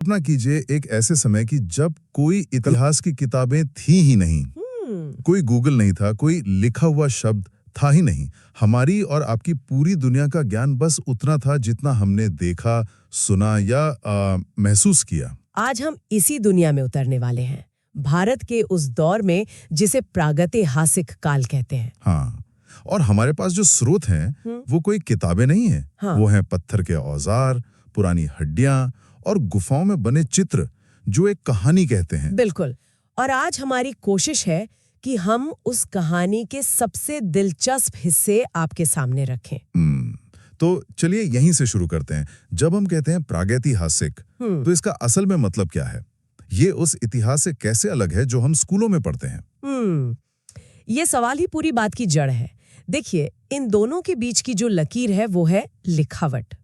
कल्पना कीजिए एक ऐसे समय की जब कोई इतिहास की किताबें थी ही नहीं, कोई गूगल नहीं था, कोई लिखा हुआ शब्द था ही नहीं। हमारी और आपकी पूरी दुनिया का ज्ञान बस उतना था जितना हमने देखा, सुना या महसूस किया। आज हम इसी दुनिया में उतरने वाले हैं, भारत के उस दौर में जिसे प्रागैतिहासिक काल कहते हैं। हाँ, और हमारे पास जो स्रोत हैं वो कोई किताबें नहीं हैं। हाँ। वो हैं पत्थर के औजार, पुरानी हड्डियां और गुफाओं में बने चित्र जो एक कहानी कहते हैं। बिल्कुल। और आज हमारी कोशिश है कि हम उस कहानी के सबसे दिलचस्प हिस्से आपके सामने रखें। तो चलिए यहीं से शुरू करते हैं। जब हम कहते हैं प्रागैतिहासिक, तो इसका असल में मतलब क्या है? ये उस इतिहास से कैसे अलग है जो हम स्कूलों में पढ़ते हैं? ये सवाल ही पूरी बात की जड़ है। देखिए, इन दोनों के बीच की जो लकीर है वो है लिखावट।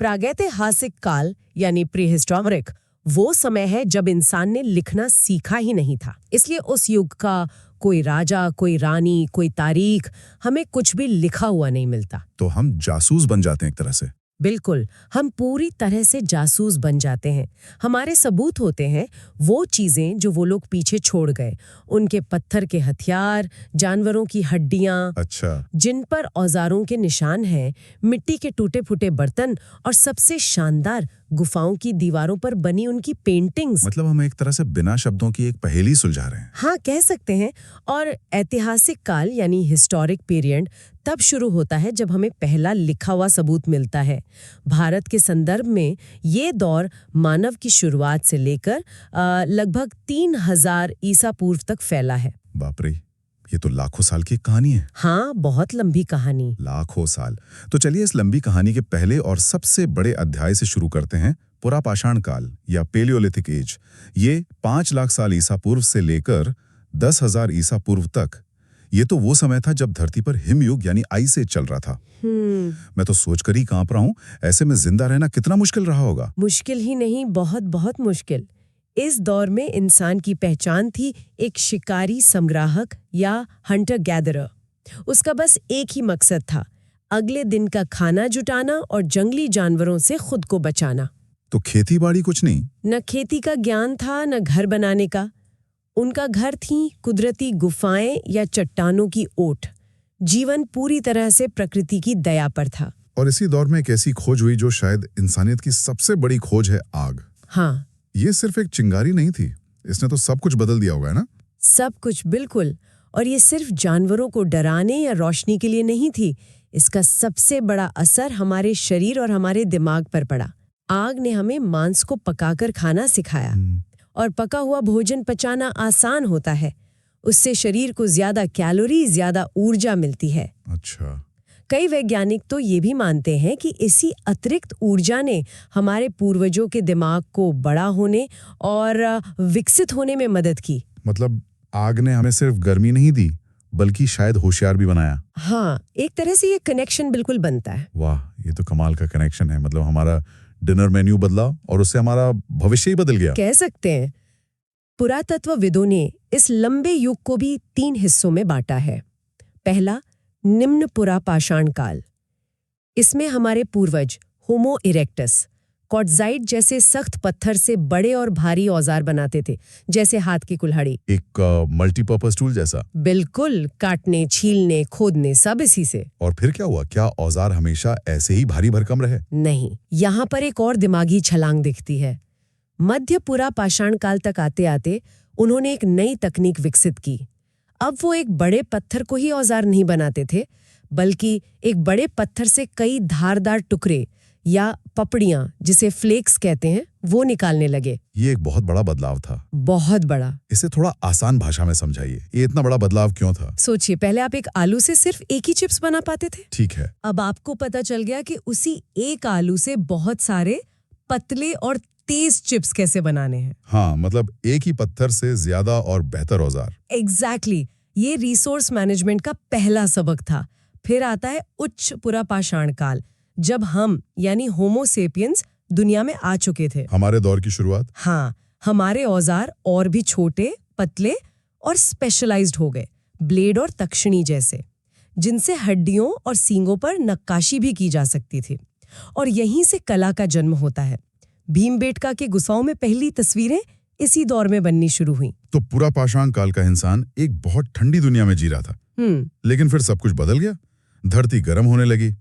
प्रागैतिहासिक काल यानी प्रीहिस्टोरिक वो समय है जब इंसान ने लिखना सीखा ही नहीं था। इसलिए उस युग का कोई राजा, कोई रानी, कोई तारीख, हमें कुछ भी लिखा हुआ नहीं मिलता। तो हम जासूस बन जाते हैं एक तरह से। बिल्कुल, हम पूरी तरह से जासूस बन जाते हैं। हमारे सबूत होते हैं वो चीजें जो वो लोग पीछे छोड़ गए, उनके पत्थर के हथियार, जानवरों की हड्डियां, अच्छा, जिन पर औजारों के निशान हैं, मिट्टी के टूटे फूटे बर्तन और सबसे शानदार गुफाओं की दीवारों पर बनी उनकी पेंटिंग्स। मतलब हम एक तरह से बिना शब्दों की एक पहेली सुलझा रहे हैं। हाँ, कह सकते हैं। और ऐतिहासिक काल यानी हिस्टोरिक पीरियड तब शुरू होता है जब हमें पहला लिखा हुआ सबूत मिलता है। भारत के संदर्भ में ये दौर मानव की शुरुआत से लेकर लगभग 3000 ईसा पूर्व तक फैला है। बाप रे, ये तो लाखों साल की कहानी है। हाँ, बहुत लंबी कहानी। लाखों साल। तो चलिए इस लंबी कहानी के पहले और सबसे बड़े अध्याय से शुरू करते हैं। पुरापाषाण काल या पेलियोलिथिक एज। ये 5 लाख साल ईसा पूर्व से लेकर 10,000 ईसा पूर्व तक। ये तो वो समय था जब धरती पर हिमयुग यानी आइस एज चल रहा था। मैं तो सोचकर ही कांप रहा हूँ, ऐसे में जिंदा रहना कितना मुश्किल रहा होगा। मुश्किल ही नहीं, बहुत बहुत मुश्किल। इस दौर में इंसान की पहचान थी एक शिकारी संग्राहक या हंटर गैदरर। उसका बस एक ही मकसद था, अगले दिन का खाना जुटाना और जंगली जानवरों से खुद को बचाना। तो खेती बाड़ी कुछ नहीं? न खेती का ज्ञान था, न घर बनाने का। उनका घर थी कुदरती गुफाएं या चट्टानों की ओट। जीवन पूरी तरह से प्रकृति की दया पर था। और इसी दौर में एक ऐसी खोज हुई जो शायद इंसानियत की सबसे बड़ी खोज है, आग। हाँ, ये सिर्फ एक चिंगारी नहीं थी, इसने तो सब कुछ बदल दिया होगा, है ना? सब कुछ, बिल्कुल। और ये सिर्फ जानवरों को डराने या रोशनी के लिए नहीं थी। इसका सबसे बड़ा असर हमारे शरीर और हमारे दिमाग पर पड़ा। आग ने हमें मांस को पकाकर खाना सिखाया। और पका हुआ भोजन पचाना आसान होता है। उससे शरीर को ज्यादा कैलोरी, ज्यादा ऊर्जा मिलती है। अच्छा। कई वैज्ञानिक तो ये भी मानते हैं कि इसी अतिरिक्त ऊर्जा ने हमारे पूर्वजों के दिमाग को बड़ा होने और विकसित होने में मदद की। मतलब आग ने हमें सिर्फ गर्मी नहीं दी, बल्कि शायद होशियार भी बनाया। हाँ, एक तरह से ये कनेक्शन बिल्कुल बनता है। वाह, ये तो कमाल का कनेक्शन है। मतलब हमारा डिनर मेन्यू बदला और उससे हमारा भविष्य ही बदल गया, कह सकते हैं। पुरातत्वविदों ने इस लंबे युग को भी 3 हिस्सों में बांटा है। पहला, निम्न पुरापाषाण काल। इसमें हमारे पूर्वज होमो इरेक्टस क्वार्ट्जाइट जैसे सख्त पत्थर से बड़े और भारी औजार बनाते थे, जैसे हाथ की कुल्हाड़ी। एक मल्टीपर्पज टूल जैसा। बिल्कुल, काटने, छीलने, खोदने सब इसी से। और फिर क्या हुआ? क्या औजार हमेशा ऐसे ही भारी भरकम रहे? नहीं, यहाँ पर एक और दिमागी छलांग दिखती है। मध्य पुरापाषाण काल तक आते आते उन्होंने एक नई तकनीक विकसित की। अब वो एक बड़े पत्थर को ही औजार नहीं बनाते थे, बल्कि एक बड़े पत्थर से कई धारदार टुकड़े या पपड़ियां, जिसे फ्लेक्स कहते हैं, वो निकालने लगे। ये एक बहुत बड़ा बदलाव था। बहुत बड़ा। इसे थोड़ा आसान भाषा में समझाइए, ये इतना बड़ा बदलाव क्यों था? सोचिए, पहले आप एक आलू से सिर्फ एक ही चिप्स बना पाते थे। ठीक है। अब आपको पता चल गया कि उसी एक आलू से बहुत सारे पतले और तेज चिप्स कैसे बनाने हैं। हाँ, मतलब एक ही पत्थर से ज्यादा और बेहतर औजार। एग्जैक्टली। ये रिसोर्स मैनेजमेंट का पहला सबक था। फिर आता है उच्च पुरापाषाण काल, जब हम यानी होमो सेपियंस दुनिया में आ चुके थे। हमारे दौर की शुरुआत। हाँ, हमारे औजार और भी छोटे, पतले और स्पेशलाइज्ड हो गए, ब्लेड और तक्षणी जैसे, जिनसे हड्डियों और सींगों पर नक्काशी भी की जा सकती थी। और यहीं से कला का जन्म होता है। भीमबेटका के गुफाओं में पहली तस्वीरें इसी दौर में बननी शुरू हुई। तो पूरा पाषाण काल का इंसान एक बहुत ठंडी दुनिया में जी रहा था। लेकिन फिर सब कुछ बदल गया। धरती गर्म होने लगी।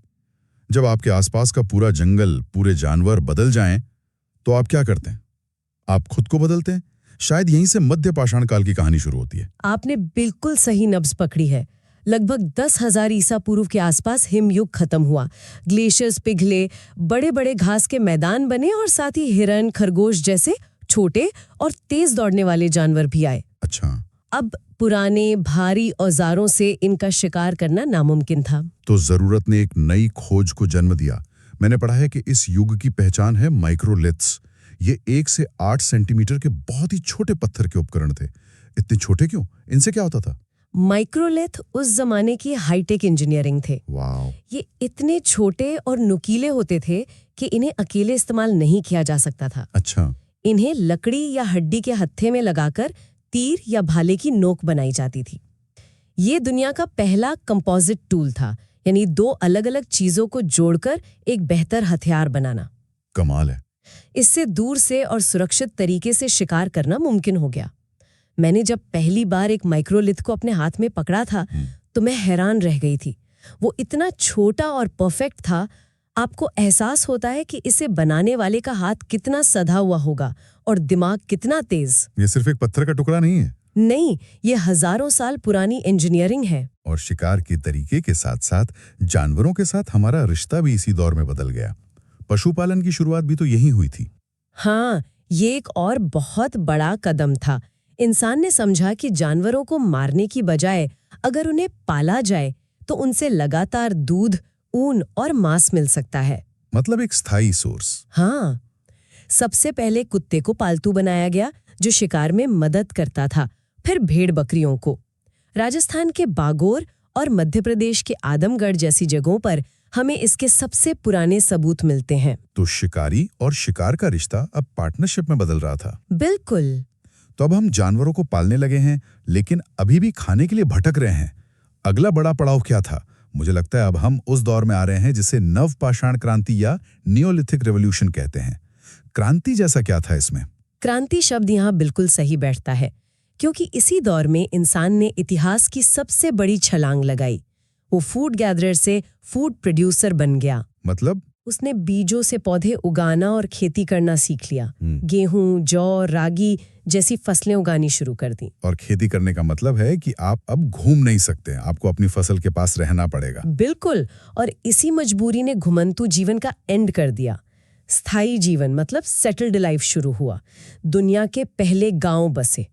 जब आपके आसपास का पूरा जंगल, पूरे जानवर बदल जाएं, तो आप क्या करते हैं? आप खुद को बदलते हैं। शायद यहीं से मध्य पाषाण काल की कहानी शुरू होती है। आपने बिल्कुल सही नब्ज पकड़ी है। लगभग 10,000 ईसा पूर्व के आसपास हिमयुग खत्म हुआ। ग्लेशियर्स पिघले, बड़े बड़े घास के मैदान बने और साथ ही हिरन, खरगोश जैसे छोटे और तेज दौड़ने वाले जानवर भी आए। अच्छा। अब पुराने भारी औजारों से इनका शिकार करना नामुमकिन था। तो जरूरत ने एक नई खोज को जन्म दिया। मैंने पढ़ा है कि इस युग की पहचान है माइक्रोलिथ्स। ये 1 से 8 सेंटीमीटर के बहुत ही छोटे पत्थर के उपकरण थे। इतने छोटे क्यों? इनसे क्या होता था? माइक्रोलिथ उस जमाने की हाईटेक इंजीनियरिंग थे। वाह। ये इतने छोटे और नुकीले होते थे कि इन्हें अकेले इस्तेमाल नहीं किया जा सकता था। अच्छा। इन्हें लकड़ी या हड्डी के हत्थे में लगाकर तीर या भाले की नोक बनाई जाती थी। ये दुनिया का पहला कंपोजिट टूल था, यानी 2 अलग-अलग चीजों को जोड़कर एक बेहतर हथियार बनाना। कमाल है। इससे दूर से और सुरक्षित तरीके से शिकार करना मुमकिन हो गया। मैंने जब पहली बार एक माइक्रोलिथ को अपने हाथ में पकड़ा था तो मैं हैरान रह गई थी। वो इतना छोटा और परफेक्ट था। आपको एहसास होता है कि इसे बनाने वाले का हाथ कितना सधा हुआ होगा और दिमाग कितना तेज। ये सिर्फ एक पत्थर का टुकड़ा नहीं है। नहीं, ये हजारों साल पुरानी इंजीनियरिंग है। और शिकार के तरीके के साथ साथ जानवरों के साथ हमारा रिश्ता भी इसी दौर में बदल गया। पशुपालन की शुरुआत भी तो यही हुई थी। हाँ, ये एक और बहुत बड़ा कदम था। इंसान ने समझा कि जानवरों को मारने की बजाय अगर उन्हें पाला जाए तो उनसे लगातार दूध, ऊन और मांस मिल सकता है। मतलब एक स्थायी सोर्स। हाँ, सबसे पहले कुत्ते को पालतू बनाया गया जो शिकार में मदद करता था। फिर भेड़ बकरियों को। राजस्थान के बागोर और मध्य प्रदेश के आदमगढ़ जैसी जगहों पर हमें इसके सबसे पुराने सबूत मिलते हैं। तो शिकारी और शिकार का रिश्ता अब पार्टनरशिप में बदल रहा था। बिल्कुल। तो अब हम जानवरों को पालने लगे हैं, लेकिन अभी भी खाने के लिए भटक रहे हैं। अगला बड़ा पड़ाव क्या था? मुझे लगता है अब हम उस दौर में आ रहे हैं जिसे नव पाषाण क्रांति या नियोलिथिक रेवोल्यूशन कहते हैं। क्रांति जैसा क्या था इसमें? क्रांति शब्द यहाँ बिल्कुल सही बैठता है, क्योंकि इसी दौर में इंसान ने इतिहास की सबसे बड़ी छलांग लगाई। वो फूड गैदरर से फूड प्रोड्यूसर बन गया। मतलब? उसने बीजों से पौधे उगाना और खेती करना सीख लिया। गेहूं, जौ, रागी जैसी फसलें उगानी शुरू कर दी। और खेती करने का मतलब है कि आप अब घूम नहीं सकते, आपको अपनी फसल के पास रहना पड़ेगा। बिल्कुल। और इसी मजबूरी ने घुमंतू जीवन का एंड कर दिया। स्थायी जीवन मतलब सेटल्ड लाइफ शुरू हुआ। दुनिया के पहले गांव बसे।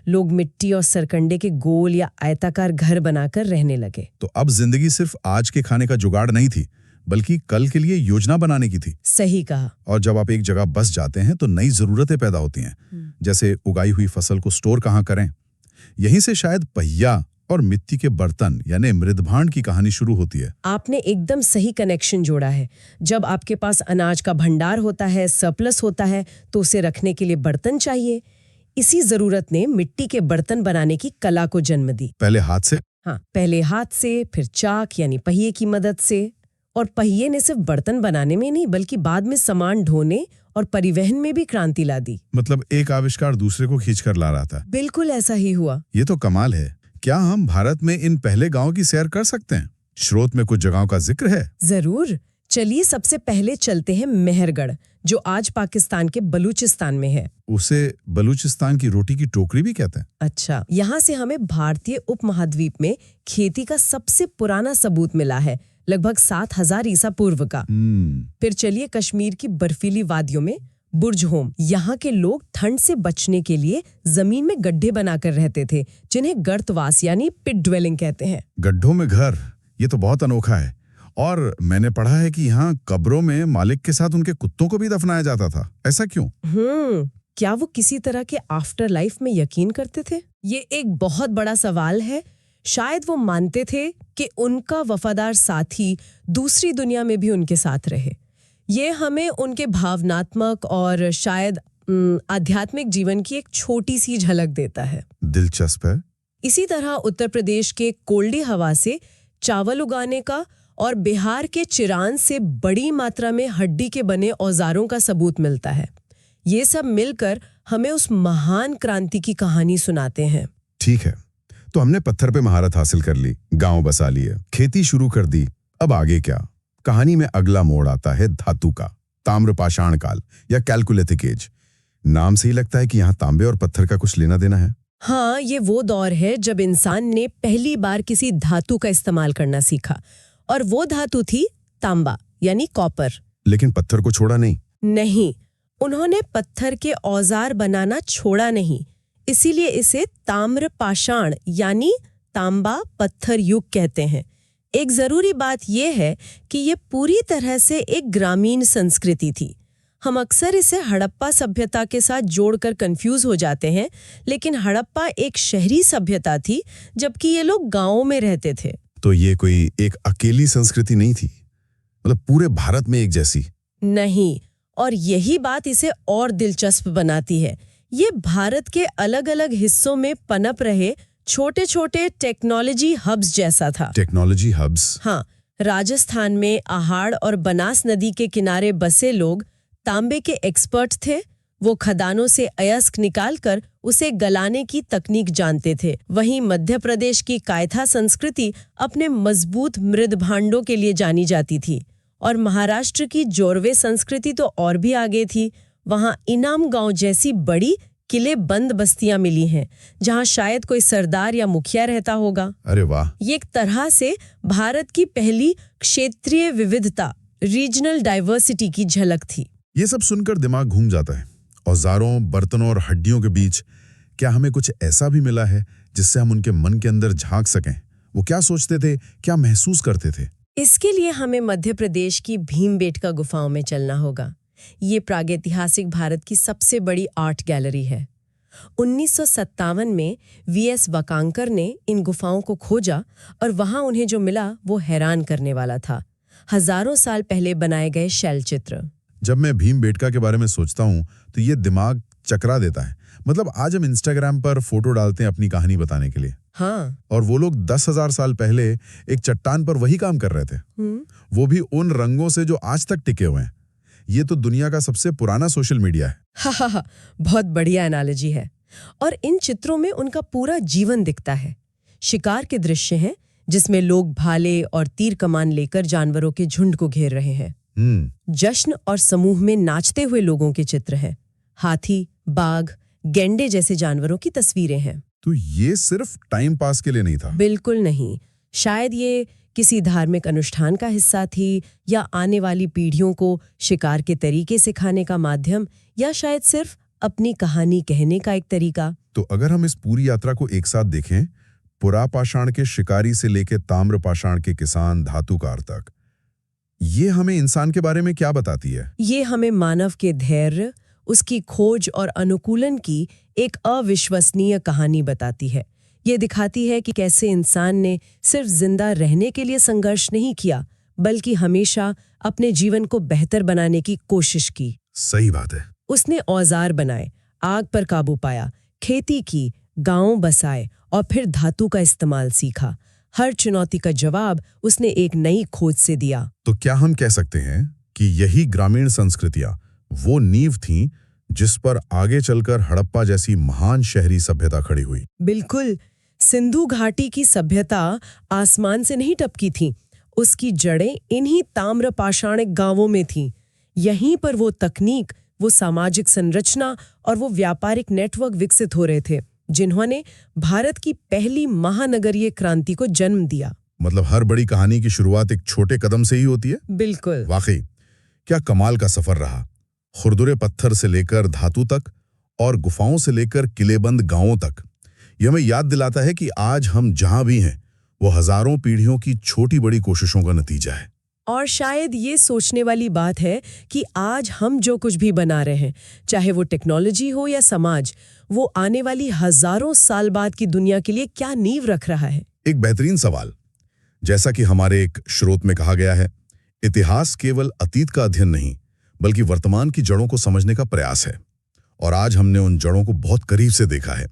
लोग मिट्टी और सरकंडे के गोल या आयताकार घर बनाकर रहने लगे। तो अब जिंदगी सिर्फ आज के खाने का जुगाड़ नहीं थी, बल्कि कल के लिए योजना बनाने की थी। सही कहा। और जब आप एक जगह बस जाते हैं तो नई जरूरतें पैदा होती हैं, जैसे उगाई हुई फसल को स्टोर कहाँ करें। यहीं से शायद पहिया और मिट्टी के बर्तन यानी मृदभांड की कहानी शुरू होती है। आपने एकदम सही कनेक्शन जोड़ा है। जब आपके पास अनाज का भंडार होता है, सरप्लस होता है, तो उसे रखने के लिए बर्तन चाहिए। इसी जरूरत ने मिट्टी के बर्तन बनाने की कला को जन्म दी। पहले हाथ से? हाँ, पहले हाथ से, फिर चाक यानी पहिए की मदद से। और पहिए ने सिर्फ बर्तन बनाने में नहीं, बल्कि बाद में सामान ढोने और परिवहन में भी क्रांति ला दी। मतलब एक आविष्कार दूसरे को खींच कर ला रहा था। बिल्कुल ऐसा ही हुआ। ये तो कमाल है। क्या हम भारत में इन पहले गांव की सैर कर सकते हैं? स्रोत में कुछ जगहों का जिक्र है। जरूर। चलिए सबसे पहले चलते हैं मेहरगढ़, जो आज पाकिस्तान के बलूचिस्तान में है। उसे बलूचिस्तान की रोटी की टोकरी भी कहते हैं। अच्छा, यहाँ से हमें भारतीय उपमहाद्वीप में खेती का सबसे पुराना सबूत मिला है, लगभग 7000 ईसा पूर्व का। फिर चलिए कश्मीर की बर्फीली वादियों में बुर्ज होम। यहाँ के लोग ठंड से बचने के लिए जमीन में गड्ढे बनाकर रहते थे, जिन्हें गर्तवास यानी पिट ड्वेलिंग कहते हैं। गड्ढों में घर, ये तो बहुत अनोखा है। और मैंने पढ़ा है कि यहाँ कब्रों में मालिक के साथ उनके कुत्तों को भी दफनाया जाता था। ऐसा क्यों? क्या वो किसी तरह के आफ्टर लाइफ में यकीन करते थे? ये एक बहुत बड़ा सवाल है। शायद वो मानते थे कि उनका वफादार साथी दूसरी दुनिया में भी उनके साथ रहे। ये हमें उनके भावनात्मक और शायद आध्यात्मिक जीवन की एक छोटी सी झलक देता है। दिलचस्प है। इसी तरह उत्तर प्रदेश के कोल्डी हवा से चावल उगाने का और बिहार के चिरान से बड़ी मात्रा में हड्डी के बने औजारों का सबूत मिलता है। ये सब मिलकर हमें उस महान क्रांति की कहानी सुनाते हैं। ठीक है, तो हमने पत्थर पे महारत हासिल कर ली, गांव बसा लिए, खेती शुरू कर दी। अब आगे क्या? कहानी में अगला मोड़ आता है धातु का, ताम्रपाषाण काल या कैलकुलिथिक एज। नाम से ही लगता है कि यहाँ तांबे और पत्थर का कुछ लेना देना है। हाँ, ये वो दौर है जब इंसान ने पहली बार किसी धातु का इस्तेमाल करना सीखा, और वो धातु थी तांबा यानी कॉपर। लेकिन पत्थर को छोड़ा नहीं। नहीं, उन्होंने पत्थर के औजार बनाना छोड़ा नहीं, इसीलिए इसे ताम्रपाषाण यानी तांबा पत्थर युग कहते हैं। एक जरूरी बात यह है कि ये पूरी तरह से एक ग्रामीण संस्कृति थी। हम अक्सर इसे हड़प्पा सभ्यता के साथ जोड़कर कंफ्यूज हो जाते हैं, लेकिन हड़प्पा एक शहरी सभ्यता थी, जबकि ये लोग गांवों में रहते थे। तो ये कोई एक अकेली संस्कृति नहीं थी, मतलब पूरे भारत में एक जैसी? नहीं, और यही बात इसे और दिलचस्प बनाती है। ये भारत के अलग अलग हिस्सों में पनप रहे छोटे छोटे टेक्नोलॉजी हब्स जैसा था। Technology hubs? हाँ, राजस्थान में आहाड़ और बनास नदी के किनारे बसे लोग तांबे के एक्सपर्ट थे। वो खदानों से अयस्क निकालकर उसे गलाने की तकनीक जानते थे। वहीं मध्य प्रदेश की कायथा संस्कृति अपने मजबूत मृद भांडों के लिए जानी जाती थी, और महाराष्ट्र की जोरवे संस्कृति तो और भी आगे थी। वहाँ इनाम गांव जैसी बड़ी किले बंद बस्तियां मिली हैं, जहां शायद कोई सरदार या मुखिया रहता होगा। अरे वाह! ये एक तरह से भारत की पहली क्षेत्रीय विविधता, रीजनल डाइवर्सिटी की झलक थी। ये सब सुनकर दिमाग घूम जाता है। औजारों, बर्तनों और हड्डियों के बीच क्या हमें कुछ ऐसा भी मिला है जिससे हम उनके मन के अंदर झांक सकें? वो क्या सोचते थे, क्या महसूस करते थे? इसके लिए हमें मध्य प्रदेश की भीमबेटका गुफाओं में चलना होगा। ये प्रागैतिहासिक भारत की सबसे बड़ी आर्ट गैलरी है। 1957 में वीएस वाकांकर ने इन गुफाओं को खोजा, और वहां उन्हें जो मिला वो हैरान करने वाला था। हजारों साल पहले बनाए गए शैल चित्र। जब मैं भीमबेटका के बारे में सोचता हूँ तो ये दिमाग चकरा देता है। मतलब आज हम इंस्टाग्राम पर फोटो डालते हैं अपनी कहानी बताने के लिए। हाँ, और वो लोग 10,000 साल पहले एक चट्टान पर वही काम कर रहे थे, वो भी उन रंगों से जो आज तक टिके हुए हैं। ये तो दुनिया का सबसे पुराना सोशल मीडिया है। हा, बहुत बढ़िया एनालॉजी है। और इन चित्रों में उनका पूरा जीवन दिखता है। शिकार के दृश्य हैं जिसमें लोग भाले और तीर कमान लेकर जानवरों के झुंड को घेर रहे हैं। जश्न और समूह में नाचते हुए लोगों के चित्र हैं। हाथी, बाघ, गैंडे जैसे जानवरों की तस्वीरें हैं। तो ये सिर्फ टाइम पास के लिए नहीं था? बिल्कुल नहीं। शायद ये किसी धार्मिक अनुष्ठान का हिस्सा थी, या आने वाली पीढ़ियों को शिकार के तरीके सिखाने का माध्यम, या शायद सिर्फ अपनी कहानी कहने का एक तरीका। तो अगर हम इस पूरी यात्रा को एक साथ देखें, पुरापाषाण के शिकारी से लेकर ताम्रपाषाण के किसान धातुकार तक, ये हमें इंसान के बारे में क्या बताती है? ये हमें मानव के धैर्य, उसकी खोज और अनुकूलन की एक अविश्वसनीय कहानी बताती है। ये दिखाती है कि कैसे इंसान ने सिर्फ जिंदा रहने के लिए संघर्ष नहीं किया, बल्कि हमेशा अपने जीवन को बेहतर बनाने की कोशिश की। सही बात है। उसने औजार बनाए, आग पर काबू पाया, खेती की, गांव बसाए, और फिर धातु का इस्तेमाल सीखा। हर चुनौती का जवाब उसने एक नई खोज से दिया। तो क्या हम कह सकते हैं कि यही ग्रामीण संस्कृतियां वो नींव थीं जिस पर आगे चलकर हड़प्पा जैसी महान शहरी सभ्यता खड़ी हुई? बिल्कुल। सिंधु घाटी की सभ्यता आसमान से नहीं टपकी थी। उसकी जड़ें इन्हीं ताम्रपाषाणिक गांवों में थीं। यहीं पर वो तकनीक, वो सामाजिक संरचना और वो व्यापारिक नेटवर्क विकसित हो रहे थे, जिन्होंने भारत की पहली महानगरीय क्रांति को जन्म दिया। मतलब हर बड़ी कहानी की शुरुआत एक छोटे कदम से ही होती है? बिल्कुल। वाकई क्या कमाल का सफर रहा। खुरदुरे पत्थर से लेकर धातु तक, और गुफाओं से लेकर किलेबंद गांवों तक। यह हमें याद दिलाता है कि आज हम जहां भी हैं वो हजारों पीढ़ियों की छोटी बड़ी कोशिशों का नतीजा है। और शायद ये सोचने वाली बात है कि आज हम जो कुछ भी बना रहे हैं, चाहे वो टेक्नोलॉजी हो या समाज, वो आने वाली हजारों साल बाद की दुनिया के लिए क्या नींव रख रहा है। एक बेहतरीन सवाल। जैसा कि हमारे एक स्रोत में कहा गया है, इतिहास केवल अतीत का अध्ययन नहीं, बल्कि वर्तमान की जड़ों को समझने का प्रयास है। और आज हमने उन जड़ों को बहुत करीब से देखा है।